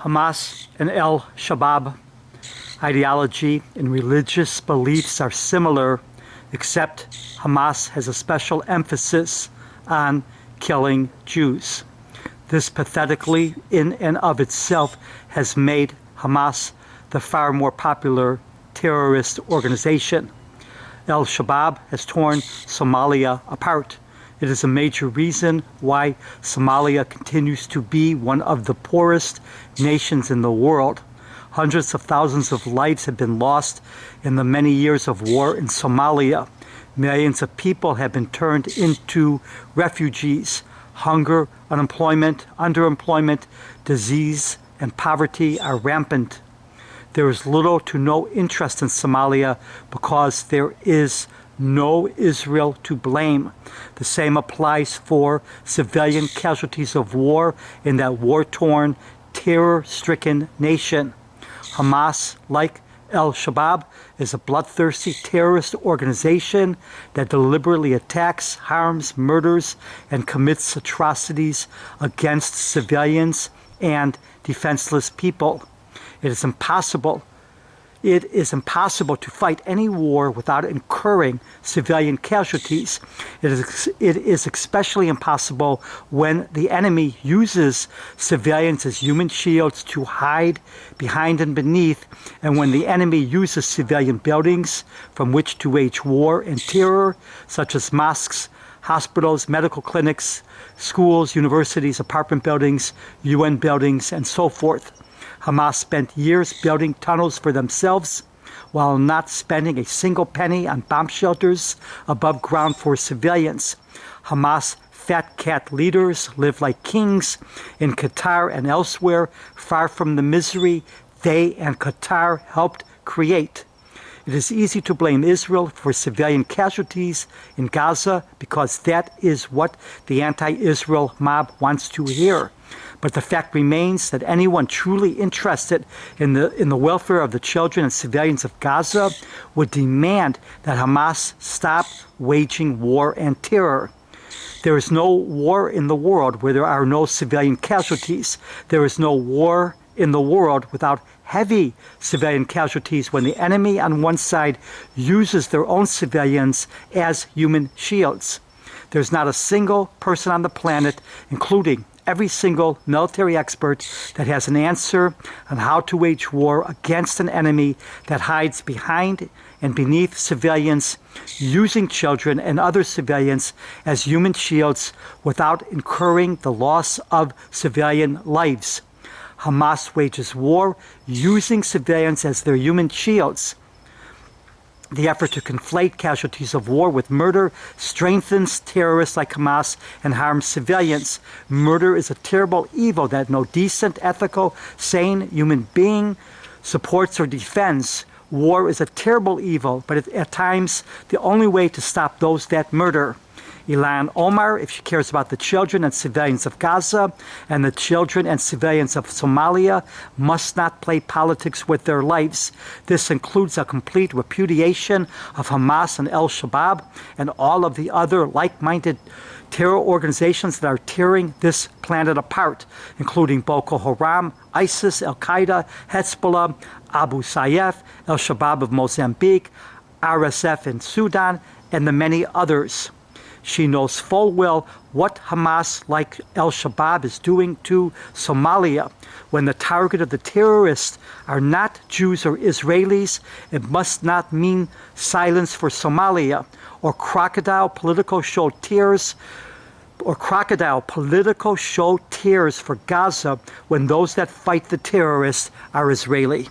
Hamas and Shabaab ideology and religious beliefs are similar, except Hamas has a special emphasis on killing Jews. This pathetically, in and of itself, has made Hamas the far more popular terrorist organization. Shabaab has torn Somalia apart. It is a major reason why Somalia continues to be one of the poorest nations in the world. Hundreds of thousands of lives have been lost in the many years of war in Somalia. Millions of people have been turned into refugees. Hunger, unemployment, underemployment, disease, and poverty are rampant. There is little to no interest in Somalia because there is no Israel to blame. The same applies for civilian casualties of war in that war-torn, terror-stricken nation. Hamas, like Shabaab, is a bloodthirsty terrorist organization that deliberately attacks, harms, murders, and commits atrocities against civilians and defenseless people. It is impossible to fight any war without incurring civilian casualties. It is especially impossible when the enemy uses civilians as human shields to hide behind and beneath, and when the enemy uses civilian buildings from which to wage war and terror, such as mosques, hospitals, medical clinics, schools, universities, apartment buildings, UN buildings, and so forth. Hamas spent years building tunnels for themselves while not spending a single penny on bomb shelters above ground for civilians. Hamas fat cat leaders live like kings in Qatar and elsewhere, far from the misery they and Qatar helped create. It is easy to blame Israel for civilian casualties in Gaza because that is what the anti-Israel mob wants to hear. But the fact remains that anyone truly interested in the welfare of the children and civilians of Gaza would demand that Hamas stop waging war and terror. There is no war in the world where there are no civilian casualties. There is no war in the world without heavy civilian casualties when the enemy on one side uses their own civilians as human shields. There's not a single person on the planet, including every single military expert, that has an answer on how to wage war against an enemy that hides behind and beneath civilians, using children and other civilians as human shields without incurring the loss of civilian lives. Hamas wages war using civilians as their human shields. The effort to conflate casualties of war with murder strengthens terrorists like Hamas and harms civilians. Murder is a terrible evil that no decent, ethical, sane human being supports or defends. War is a terrible evil, but at times the only way to stop those that murder. Ilhan Omar, if she cares about the children and civilians of Gaza and the children and civilians of Somalia, must not play politics with their lives. This includes a complete repudiation of Hamas and Shabaab and all of the other like-minded terror organizations that are tearing this planet apart, including Boko Haram, ISIS, Al-Qaeda, Hezbollah, Abu Sayyaf, Shabaab of Mozambique, RSF in Sudan, and the many others. She knows full well what Hamas, like Shabaab, is doing to Somalia. When the target of the terrorists are not Jews or Israelis, it must not mean silence for Somalia or crocodile political show tears for Gaza when those that fight the terrorists are Israeli.